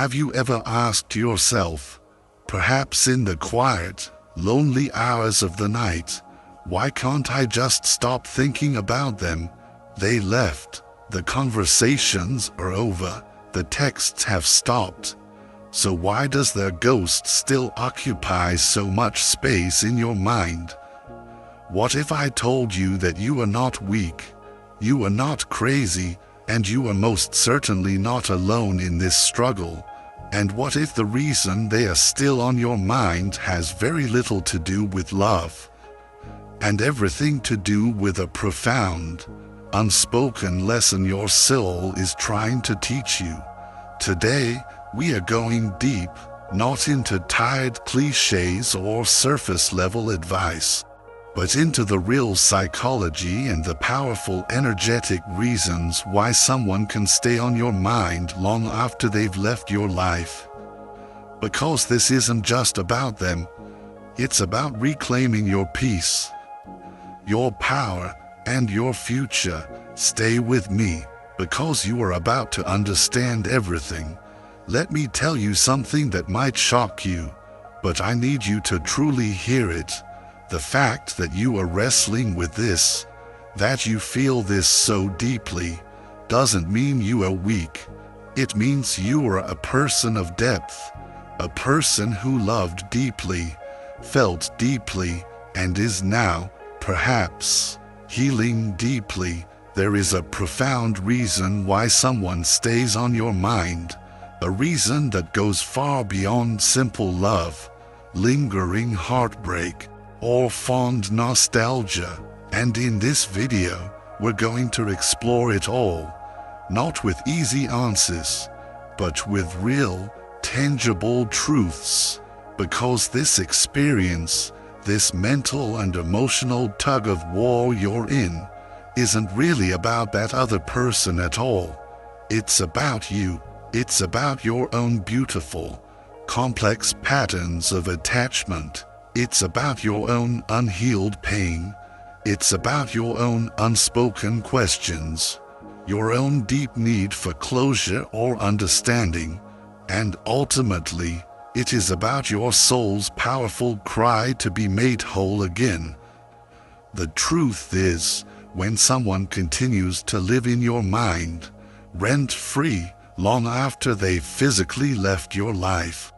Have you ever asked yourself, perhaps in the quiet, lonely hours of the night, why can't I just stop thinking about them? They left, the conversations are over, the texts have stopped. So why does their ghost still occupy so much space in your mind? What if I told you that you are not weak, you are not crazy, and you are most certainly not alone in this struggle? And what if the reason they are still on your mind has very little to do with love, and everything to do with a profound, unspoken lesson your soul is trying to teach you? Today, we are going deep, not into tired cliches or surface-level advice, but into the real psychology and the powerful energetic reasons why someone can stay on your mind long after they've left your life. Because this isn't just about them, it's about reclaiming your peace, your power, and your future. Stay with me, because you are about to understand everything. Let me tell you something that might shock you, but I need you to truly hear it. The fact that you are wrestling with this, that you feel this so deeply, doesn't mean you are weak. It means you are a person of depth, a person who loved deeply, felt deeply, and is now, perhaps, healing deeply. There is a profound reason why someone stays on your mind, a reason that goes far beyond simple love, lingering heartbreak, or fond nostalgia. And in this video, we're going to explore it all, not with easy answers, but with real, tangible truths. Because this experience, this mental and emotional tug of war you're in, isn't really about that other person at all. It's about you. It's about your own beautiful, complex patterns of attachment. It's about your own unhealed pain. It's about your own unspoken questions, your own deep need for closure or understanding, and ultimately, it is about your soul's powerful cry to be made whole again. The truth is, when someone continues to live in your mind, rent-free, long after they've physically left your life,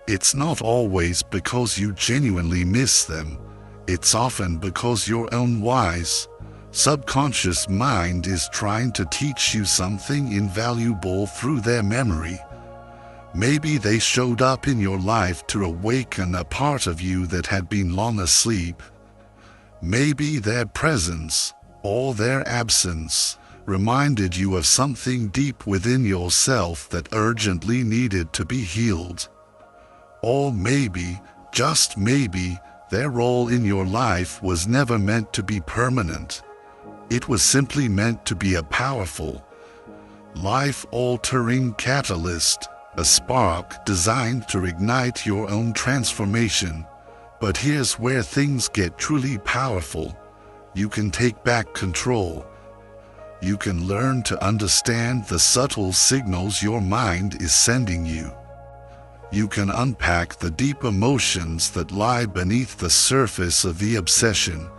it's not always because you genuinely miss them. It's often because your own wise, subconscious mind is trying to teach you something invaluable through their memory. Maybe they showed up in your life to awaken a part of you that had been long asleep. Maybe their presence, or their absence, reminded you of something deep within yourself that urgently needed to be healed. Or maybe, just maybe, their role in your life was never meant to be permanent. It was simply meant to be a powerful, life-altering catalyst, a spark designed to ignite your own transformation. But here's where things get truly powerful. You can take back control. You can learn to understand the subtle signals your mind is sending you. You can unpack the deep emotions that lie beneath the surface of the obsession.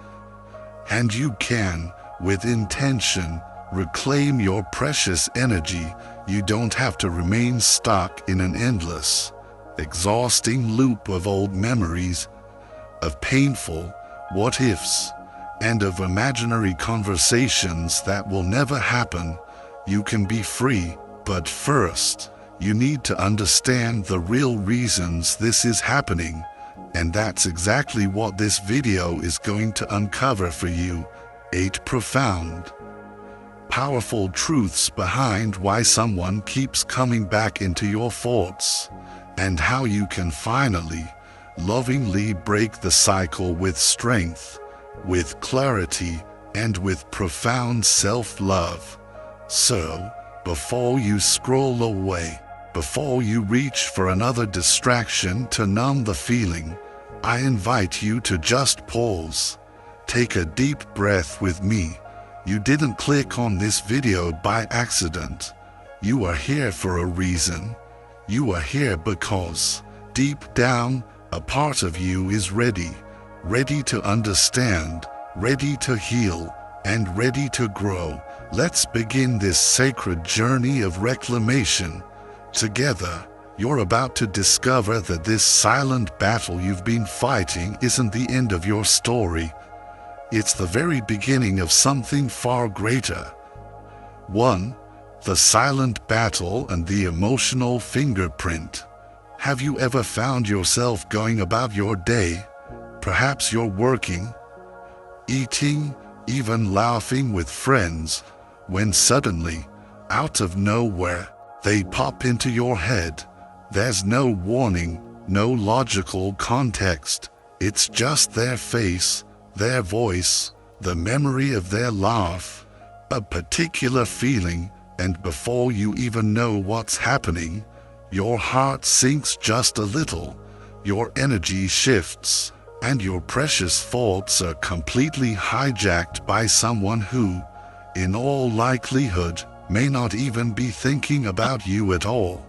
And you can, with intention, reclaim your precious energy. You don't have to remain stuck in an endless, exhausting loop of old memories, of painful what-ifs, and of imaginary conversations that will never happen. You can be free, but first, you need to understand the real reasons this is happening, and that's exactly what this video is going to uncover for you. 8 profound, powerful truths behind why someone keeps coming back into your thoughts, and how you can finally, lovingly break the cycle with strength, with clarity, and with profound self-love. So, before you scroll away, before you reach for another distraction to numb the feeling, I invite you to just pause. Take a deep breath with me. You didn't click on this video by accident. You are here for a reason. You are here because, deep down, a part of you is ready to understand, ready to heal, and ready to grow. Let's begin this sacred journey of reclamation. Together, you're about to discover that this silent battle you've been fighting isn't the end of your story. It's the very beginning of something far greater. 1. The silent battle and the emotional fingerprint. Have you ever found yourself going about your day? Perhaps you're working, eating, even laughing with friends, when suddenly, out of nowhere, they pop into your head. There's no warning, no logical context. It's just their face, their voice, the memory of their laugh, a particular feeling, and before you even know what's happening, your heart sinks just a little, your energy shifts, and your precious thoughts are completely hijacked by someone who, in all likelihood, may not even be thinking about you at all.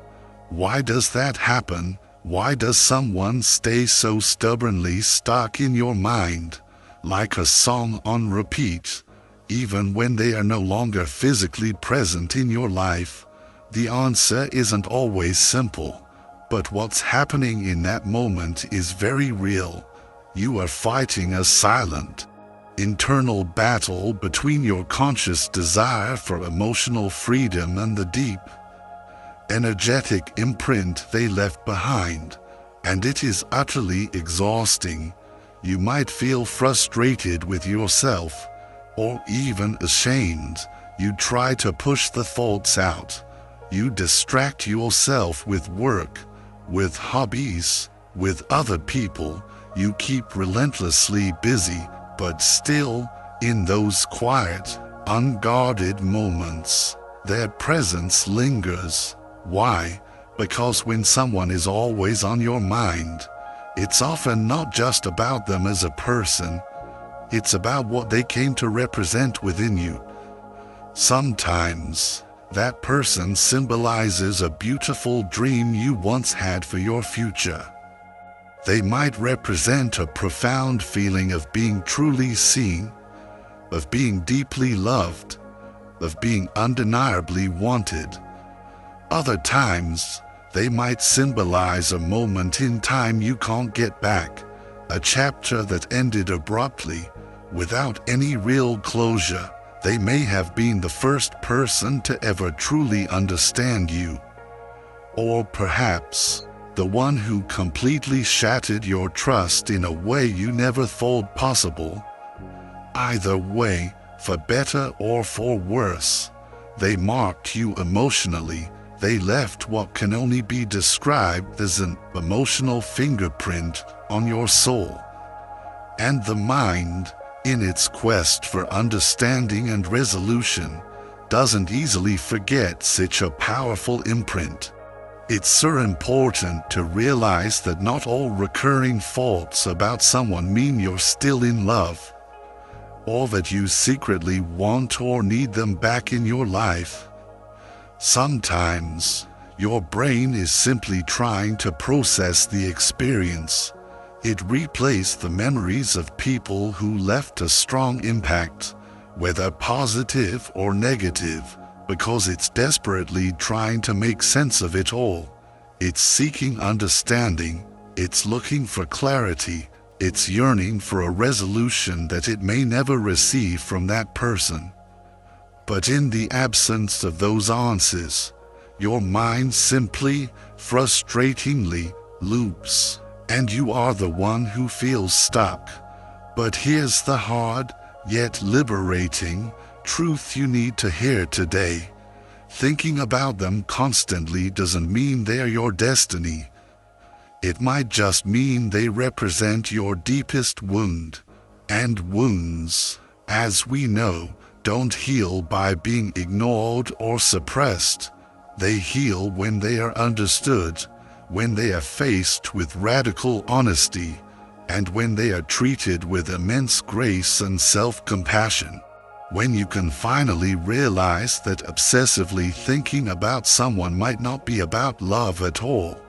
Why does that happen? Why does someone stay so stubbornly stuck in your mind, like a song on repeat, even when they are no longer physically present in your life? The answer isn't always simple, but what's happening in that moment is very real. You are fighting a silent, internal battle between your conscious desire for emotional freedom and the deep, energetic imprint they left behind, and it is utterly exhausting. You might feel frustrated with yourself, or even ashamed. You try to push the thoughts out. You distract yourself with work, with hobbies, with other people. You keep relentlessly busy, but still, in those quiet, unguarded moments, their presence lingers. Why? Because when someone is always on your mind, it's often not just about them as a person, it's about what they came to represent within you. Sometimes, that person symbolizes a beautiful dream you once had for your future. They might represent a profound feeling of being truly seen, of being deeply loved, of being undeniably wanted. Other times, they might symbolize a moment in time you can't get back, a chapter that ended abruptly, without any real closure. They may have been the first person to ever truly understand you. Or perhaps, the one who completely shattered your trust in a way you never thought possible. Either way, for better or for worse, they marked you emotionally. They left what can only be described as an emotional fingerprint on your soul. And the mind, in its quest for understanding and resolution, doesn't easily forget such a powerful imprint. It's so important to realize that not all recurring thoughts about someone mean you're still in love, or that you secretly want or need them back in your life. Sometimes, your brain is simply trying to process the experience. It replays the memories of people who left a strong impact, whether positive or negative, because it's desperately trying to make sense of it all. It's seeking understanding, it's looking for clarity, it's yearning for a resolution that it may never receive from that person. But in the absence of those answers, your mind simply, frustratingly, loops, and you are the one who feels stuck. But here's the hard, yet liberating, truth you need to hear today. Thinking about them constantly doesn't mean they're your destiny. It might just mean they represent your deepest wound. And wounds, as we know, don't heal by being ignored or suppressed. They heal when they are understood, when they are faced with radical honesty, and when they are treated with immense grace and self-compassion. When you can finally realize that obsessively thinking about someone might not be about love at all,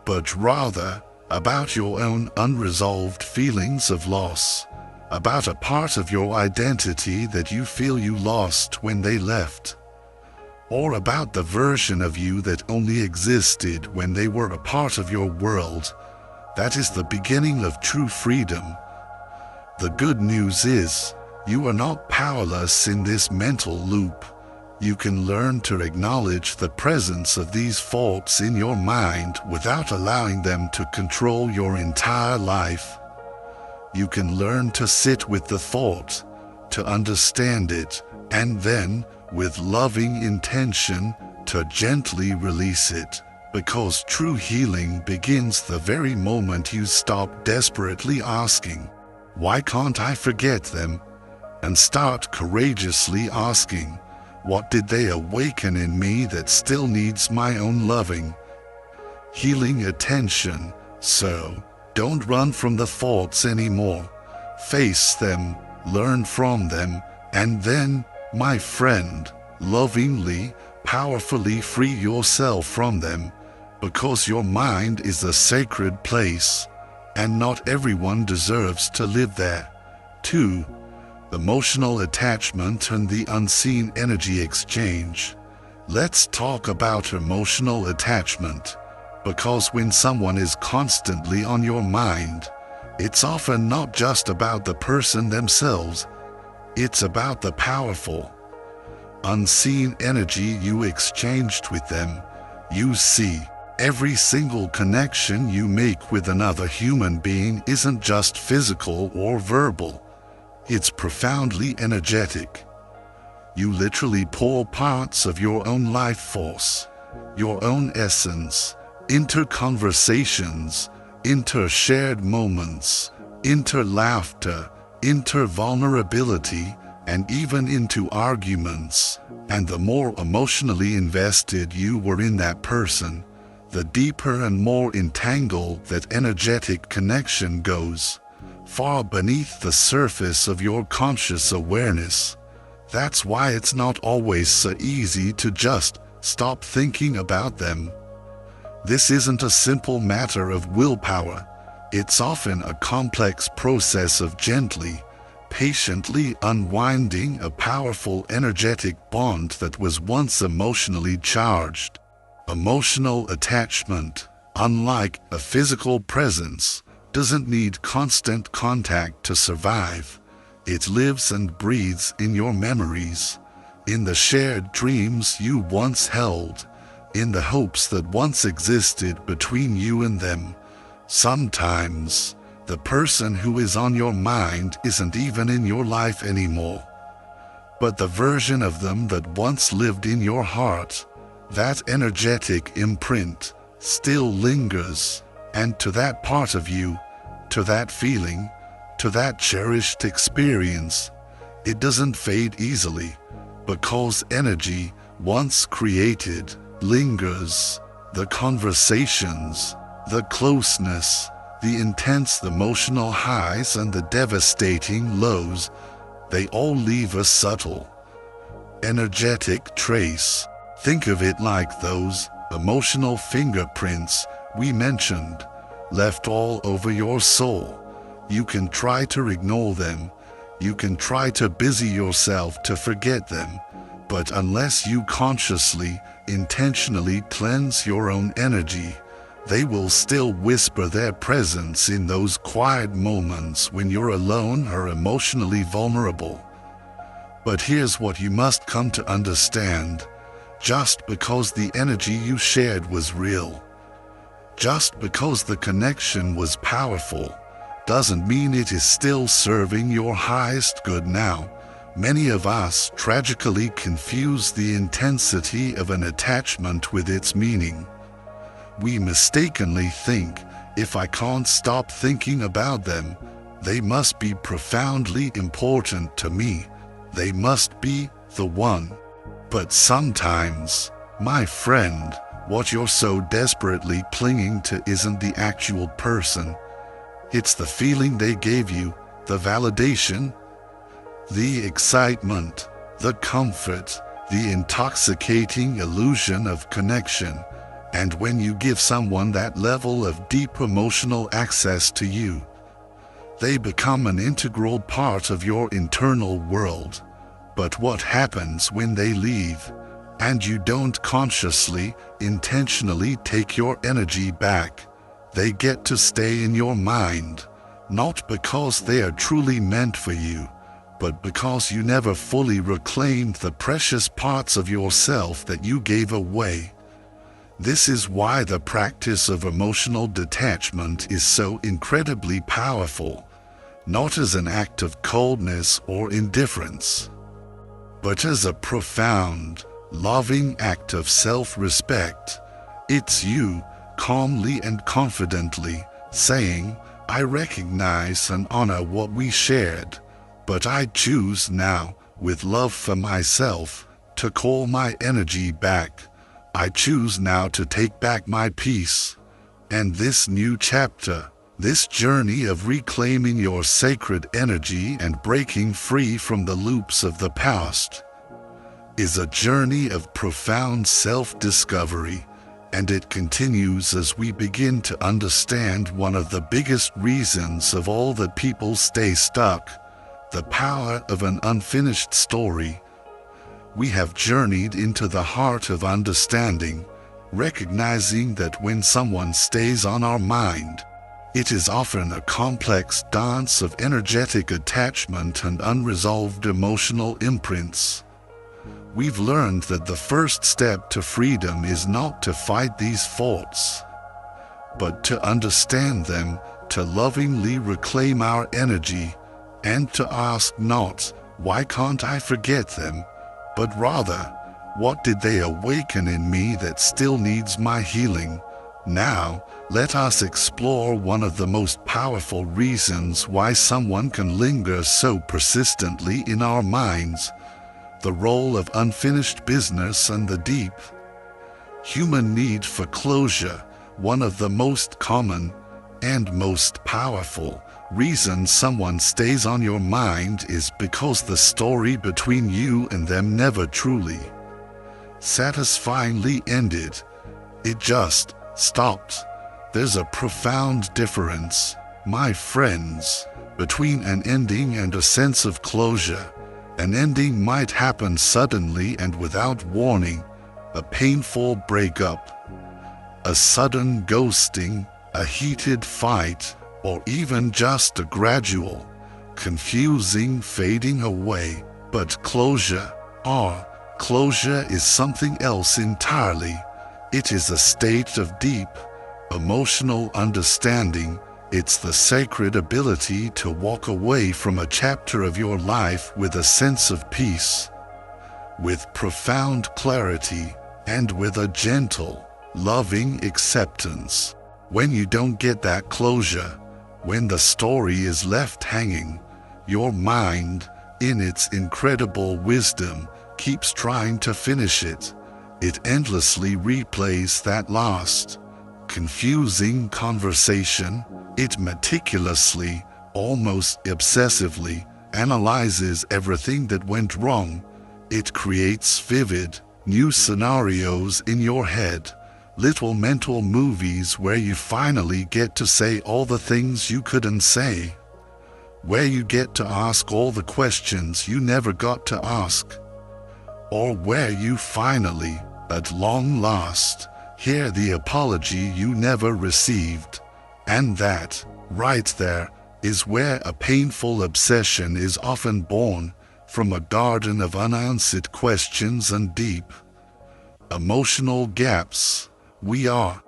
but rather about your own unresolved feelings of loss, about a part of your identity that you feel you lost when they left, or about the version of you that only existed when they were a part of your world. That is the beginning of true freedom. The good news is, you are not powerless in this mental loop. You can learn to acknowledge the presence of these faults in your mind without allowing them to control your entire life. You can learn to sit with the thought, to understand it, and then, with loving intention, to gently release it, because true healing begins the very moment you stop desperately asking, "Why can't I forget them?" and start courageously asking, "What did they awaken in me that still needs my own loving?" Healing attention, so don't run from the thoughts anymore. Face them, learn from them, and then, my friend, lovingly, powerfully free yourself from them, because your mind is a sacred place, and not everyone deserves to live there. 2. Emotional attachment and the unseen energy exchange. Let's talk about emotional attachment, because when someone is constantly on your mind, it's often not just about the person themselves, it's about the powerful, unseen energy you exchanged with them. You see, every single connection you make with another human being isn't just physical or verbal. It's profoundly energetic. You literally pour parts of your own life force, your own essence, into conversations, into shared moments, into laughter, into vulnerability, and even into arguments. And the more emotionally invested you were in that person, the deeper and more entangled that energetic connection goes, far beneath the surface of your conscious awareness. That's why it's not always so easy to just stop thinking about them. This isn't a simple matter of willpower. It's often a complex process of gently, patiently unwinding a powerful energetic bond that was once emotionally charged. Emotional attachment, unlike a physical presence, doesn't need constant contact to survive. It lives and breathes in your memories, in the shared dreams you once held, in the hopes that once existed between you and them. Sometimes, the person who is on your mind isn't even in your life anymore, but the version of them that once lived in your heart, that energetic imprint, still lingers, and to that part of you, to that feeling, to that cherished experience, it doesn't fade easily, because energy, once created, lingers. The conversations, the closeness, the intense emotional highs and the devastating lows, they all leave a subtle, energetic trace. Think of it like those emotional fingerprints we mentioned, left all over your soul. You can try to ignore them, you can try to busy yourself to forget them, but unless you consciously, intentionally cleanse your own energy, they will still whisper their presence in those quiet moments when you're alone or emotionally vulnerable. But here's what you must come to understand. Just because the energy you shared was real, just because the connection was powerful, doesn't mean it is still serving your highest good now. Many of us tragically confuse the intensity of an attachment with its meaning. We mistakenly think, if I can't stop thinking about them, they must be profoundly important to me. They must be the one. But sometimes, my friend, what you're so desperately clinging to isn't the actual person. It's the feeling they gave you, the validation. The excitement, the comfort, the intoxicating illusion of connection. And when you give someone that level of deep emotional access to you, they become an integral part of your internal world. But what happens when they leave, and you don't consciously, intentionally take your energy back? They get to stay in your mind, not because they are truly meant for you, but because you never fully reclaimed the precious parts of yourself that you gave away. This is why the practice of emotional detachment is so incredibly powerful, not as an act of coldness or indifference, but as a profound, loving act of self-respect. It's you, calmly and confidently, saying, "I recognize and honor what we shared, but I choose now, with love for myself, to call my energy back. I choose now to take back my peace." And this new chapter, this journey of reclaiming your sacred energy and breaking free from the loops of the past, is a journey of profound self-discovery, and it continues as we begin to understand one of the biggest reasons of all that people stay stuck: the power of an unfinished story. We have journeyed into the heart of understanding, recognizing that when someone stays on our mind, it is often a complex dance of energetic attachment and unresolved emotional imprints. We've learned that the first step to freedom is not to fight these thoughts, but to understand them, to lovingly reclaim our energy, and to ask not, "Why can't I forget them?" but rather, "What did they awaken in me that still needs my healing?" Now, let us explore one of the most powerful reasons why someone can linger so persistently in our minds: the role of unfinished business and the deep human need for closure. One of the most common and most powerful reason someone stays on your mind is because the story between you and them never truly, satisfyingly ended. It just stopped. There's a profound difference, my friends, between an ending and a sense of closure. An ending might happen suddenly and without warning: a painful breakup, a sudden ghosting, a heated fight, or even just a gradual, confusing fading away. But closure is something else entirely. It is a state of deep, emotional understanding. It's the sacred ability to walk away from a chapter of your life with a sense of peace, with profound clarity, and with a gentle, loving acceptance. When you don't get that closure, when the story is left hanging, your mind, in its incredible wisdom, keeps trying to finish it. It endlessly replays that last, confusing conversation. It meticulously, almost obsessively, analyzes everything that went wrong. It creates vivid, new scenarios in your head, little mental movies where you finally get to say all the things you couldn't say, where you get to ask all the questions you never got to ask, or where you finally, at long last, hear the apology you never received. And that, right there, is where a painful obsession is often born, from a garden of unanswered questions and deep emotional gaps. We are,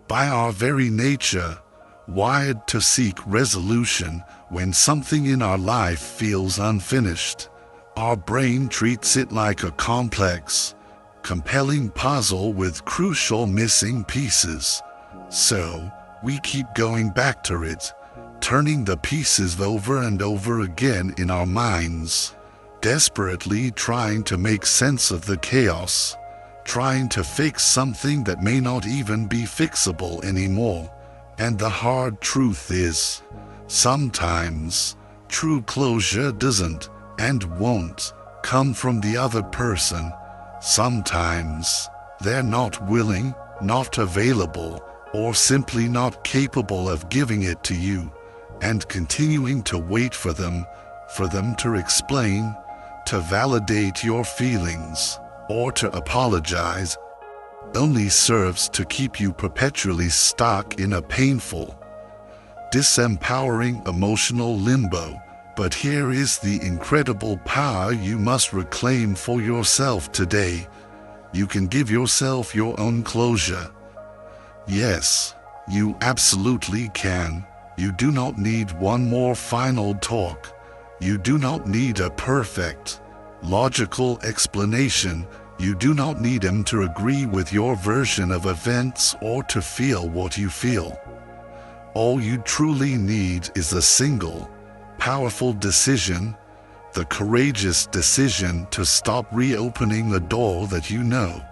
by our very nature, wired to seek resolution when something in our life feels unfinished. Our brain treats it like a complex, compelling puzzle with crucial missing pieces. So, we keep going back to it, turning the pieces over and over again in our minds, desperately trying to make sense of the chaos, trying to fix something that may not even be fixable anymore. And the hard truth is, sometimes, true closure doesn't and won't come from the other person. Sometimes they're not willing, not available, or simply not capable of giving it to you, and continuing to wait for them to explain, to validate your feelings, or to apologize, only serves to keep you perpetually stuck in a painful, disempowering emotional limbo. But here is the incredible power you must reclaim for yourself today. You can give yourself your own closure. Yes, you absolutely can. You do not need one more final talk. You do not need a perfect, logical explanation. You do not need him to agree with your version of events or to feel what you feel. All you truly need is a single, powerful decision, the courageous decision to stop reopening the door that you know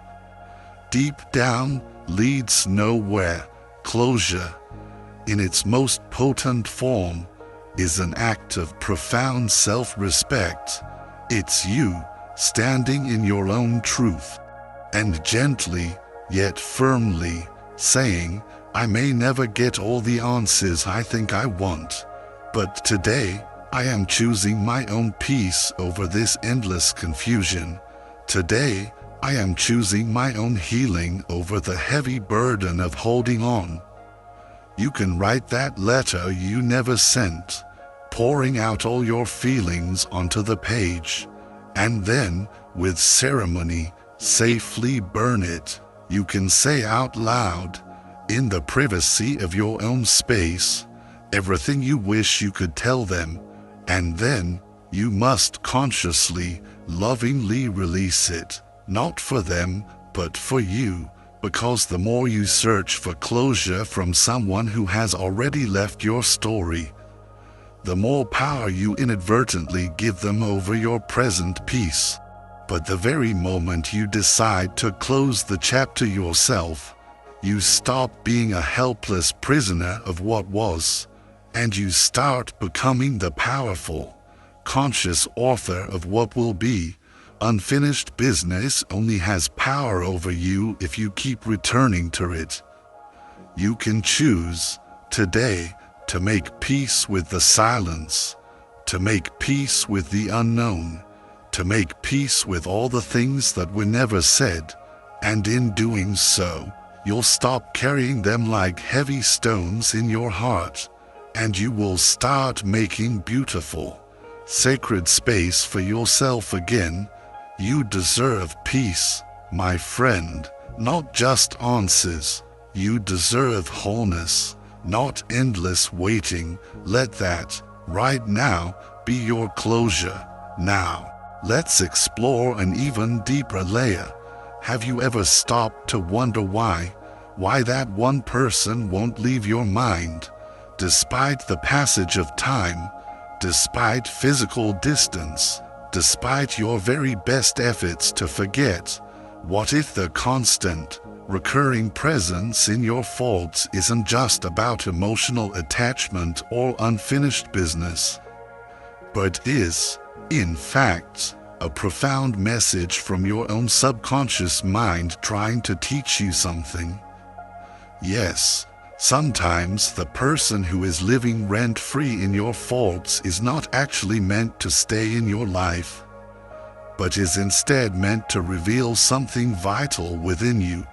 deep down leads nowhere. Closure, in its most potent form, is an act of profound self-respect. It's you standing in your own truth and gently, yet firmly, saying, I may never get all the answers I think I want, but today I am choosing my own peace over this endless confusion. Today I am choosing my own healing over the heavy burden of holding on. You can write that letter you never sent, pouring out all your feelings onto the page, and then, with ceremony, safely burn it. You can say out loud, in the privacy of your own space, everything you wish you could tell them, and then you must consciously, lovingly release it. Not for them, but for you, because the more you search for closure from someone who has already left your story, the more power you inadvertently give them over your present peace. But the very moment you decide to close the chapter yourself, you stop being a helpless prisoner of what was, and you start becoming the powerful, conscious author of what will be. Unfinished business only has power over you if you keep returning to it. You can choose today to make peace with the silence, to make peace with the unknown, to make peace with all the things that were never said, and in doing so, you'll stop carrying them like heavy stones in your heart, and you will start making beautiful, sacred space for yourself again. You deserve peace, my friend, not just answers. You deserve wholeness, not endless waiting. Let that, right now, be your closure. Now, let's explore an even deeper layer. Have you ever stopped to wonder why that one person won't leave your mind, despite the passage of time, despite physical distance, despite your very best efforts to forget? What if the constant, recurring presence in your thoughts isn't just about emotional attachment or unfinished business, but is, in fact, a profound message from your own subconscious mind trying to teach you something? Yes, sometimes the person who is living rent-free in your thoughts is not actually meant to stay in your life, but is instead meant to reveal something vital within you.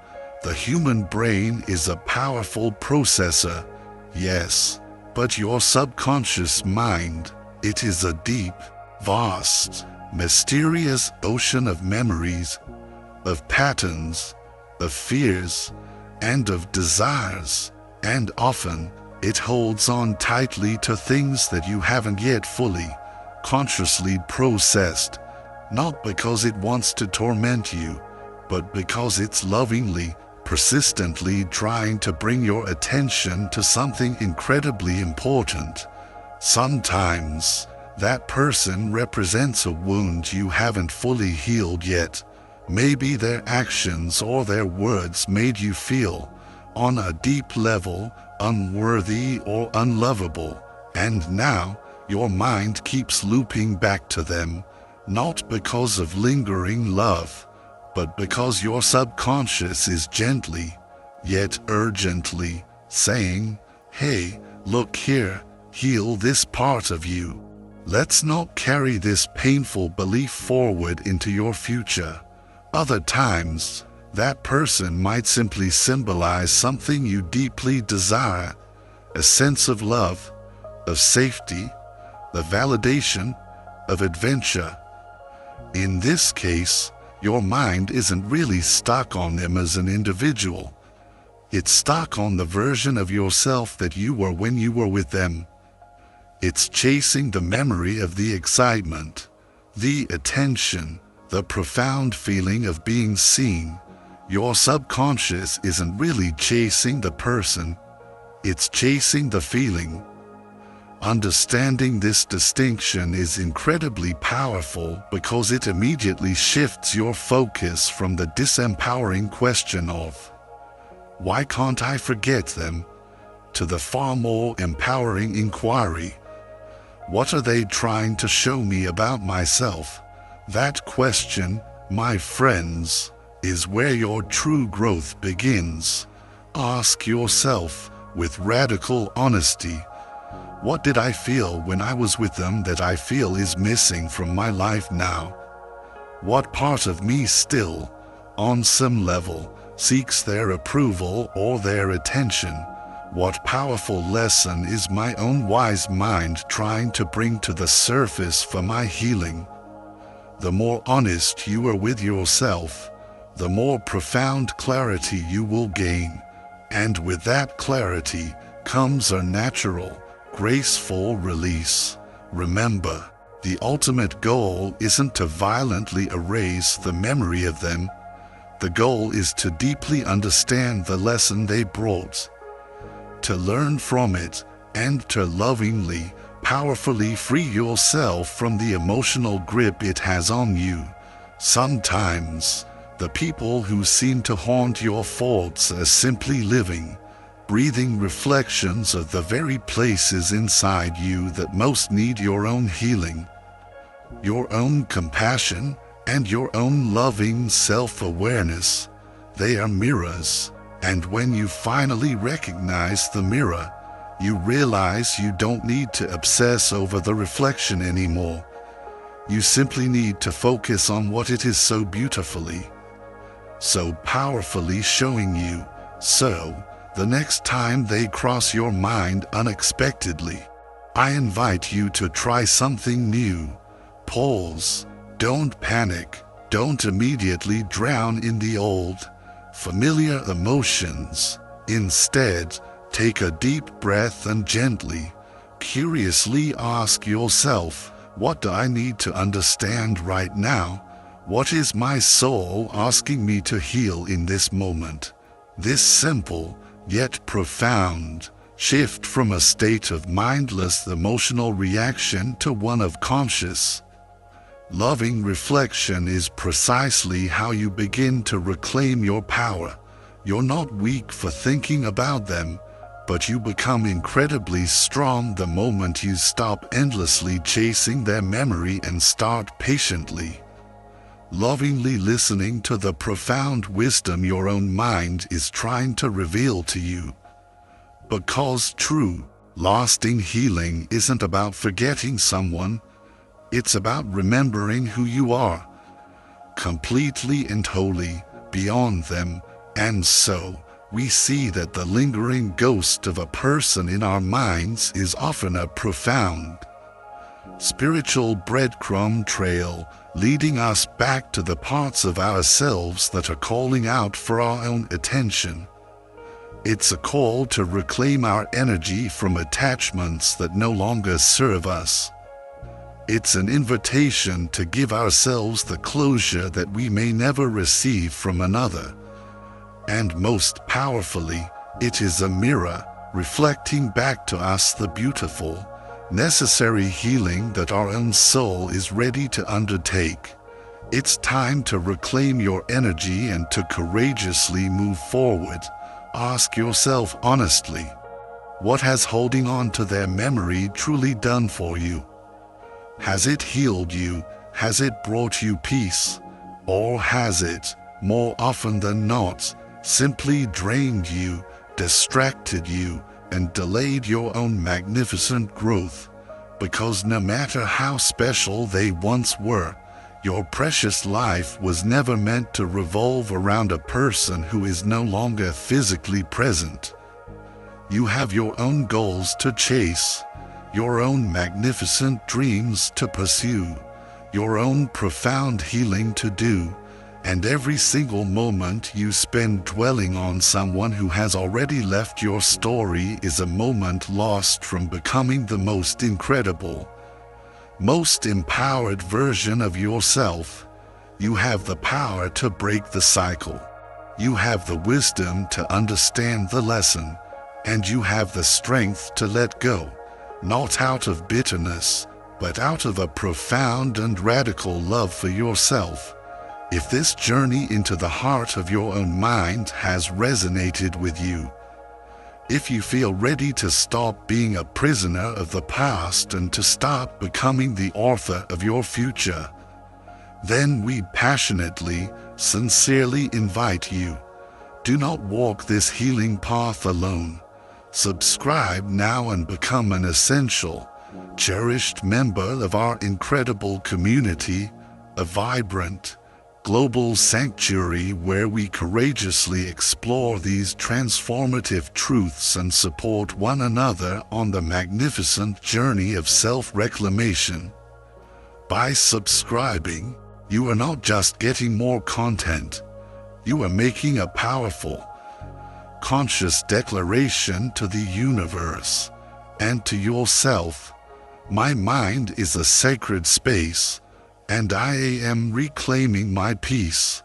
The human brain is a powerful processor, yes, but your subconscious mind, it is a deep, vast, mysterious ocean of memories, of patterns, of fears, and of desires. And often, it holds on tightly to things that you haven't yet fully, consciously processed, not because it wants to torment you, but because it's lovingly, persistently trying to bring your attention to something incredibly important. Sometimes, that person represents a wound you haven't fully healed yet. Maybe their actions or their words made you feel, on a deep level, unworthy or unlovable, and now Your mind keeps looping back to them, not because of lingering love, but because your subconscious is gently, yet urgently, saying, "Hey, look here, heal this part of you. Let's not carry this painful belief forward into your future." Other times, that person might simply symbolize something you deeply desire, a sense of love, of safety, the validation, of adventure. In this case, your mind isn't really stuck on them as an individual. It's stuck on the version of yourself that you were when you were with them. It's chasing the memory of the excitement, the attention, the profound feeling of being seen. Your subconscious isn't really chasing the person, it's chasing the feeling. Understanding this distinction is incredibly powerful because it immediately shifts your focus from the disempowering question of, "Why can't I forget them?" to the far more empowering inquiry, "What are they trying to show me about myself?" That question, my friends, is where your true growth begins. Ask yourself, with radical honesty, what did I feel when I was with them that I feel is missing from my life now? What part of me still, on some level, seeks their approval or their attention? What powerful lesson is my own wise mind trying to bring to the surface for my healing? The more honest you are with yourself, the more profound clarity you will gain. And with that clarity comes a natural, graceful release. Remember, the ultimate goal isn't to violently erase the memory of them. The goal is to deeply understand the lesson they brought, to learn from it, and to lovingly, powerfully free yourself from the emotional grip it has on you. Sometimes, the people who seem to haunt your thoughts are simply living, breathing reflections of the very places inside you that most need your own healing, your own compassion, and your own loving self-awareness. They are mirrors, and when you finally recognize the mirror, you realize you don't need to obsess over the reflection anymore. You simply need to focus on what it is so beautifully, so powerfully showing you. So, the next time they cross your mind unexpectedly, I invite you to try something new. Pause. Don't panic. Don't immediately drown in the old, familiar emotions. Instead, take a deep breath and gently, curiously ask yourself, what do I need to understand right now? What is my soul asking me to heal in this moment? This simple, yet profound, shift from a state of mindless emotional reaction to one of conscious, loving reflection is precisely how you begin to reclaim your power. You're not weak for thinking about them, but you become incredibly strong the moment you stop endlessly chasing their memory and start patiently, lovingly listening to the profound wisdom your own mind is trying to reveal to you. Because true, lasting healing isn't about forgetting someone, it's about remembering who you are, completely and wholly, beyond them. And so, we see that the lingering ghost of a person in our minds is often a profound, spiritual breadcrumb trail leading us back to the parts of ourselves that are calling out for our own attention. It's a call to reclaim our energy from attachments that no longer serve us. It's an invitation to give ourselves the closure that we may never receive from another. And most powerfully, it is a mirror reflecting back to us the beautiful, necessary healing that our own soul is ready to undertake. It's time to reclaim your energy and to courageously move forward. Ask yourself honestly, What has holding on to their memory truly done for you? Has it healed you? Has it brought you peace? Or has it, more often than not, simply drained you, distracted you, and delayed your own magnificent growth? Because no matter how special they once were, your precious life was never meant to revolve around a person who is no longer physically present. You have your own goals to chase, your own magnificent dreams to pursue, your own profound healing to do, and every single moment you spend dwelling on someone who has already left your story is a moment lost from becoming the most incredible, most empowered version of yourself. You have the power to break the cycle. You have the wisdom to understand the lesson, and you have the strength to let go, not out of bitterness, but out of a profound and radical love for yourself. If this journey into the heart of your own mind has resonated with you, if you feel ready to stop being a prisoner of the past and to start becoming the author of your future, then we passionately, sincerely invite you. Do not walk this healing path alone. Subscribe now and become an essential, cherished member of our incredible community, a vibrant, global sanctuary where we courageously explore these transformative truths and support one another on the magnificent journey of self-reclamation. By subscribing, you are not just getting more content, you are making a powerful, conscious declaration to the universe and to yourself. My mind is a sacred space, and I am reclaiming my peace.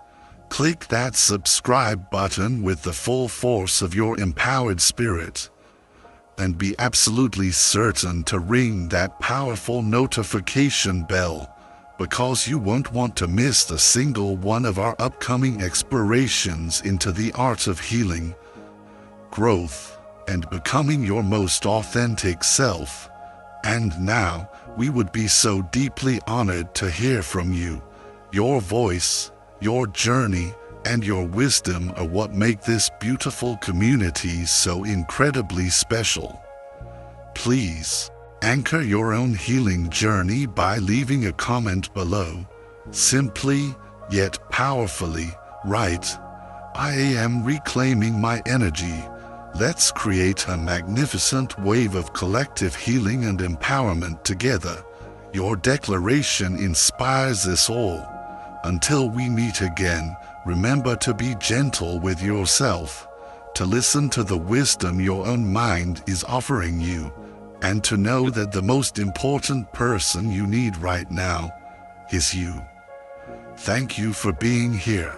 Click that subscribe button with the full force of your empowered spirit, and be absolutely certain to ring that powerful notification bell, because you won't want to miss a single one of our upcoming explorations into the art of healing, growth, and becoming your most authentic self. And now, we would be so deeply honored to hear from you. Your voice, your journey, and your wisdom are what make this beautiful community so incredibly special. Please, anchor your own healing journey by leaving a comment below. Simply, yet powerfully, write, "I am reclaiming my energy." Let's create a magnificent wave of collective healing and empowerment together. Your declaration inspires us all. Until we meet again, remember to be gentle with yourself, to listen to the wisdom your own mind is offering you, and to know that the most important person you need right now is you. Thank you for being here.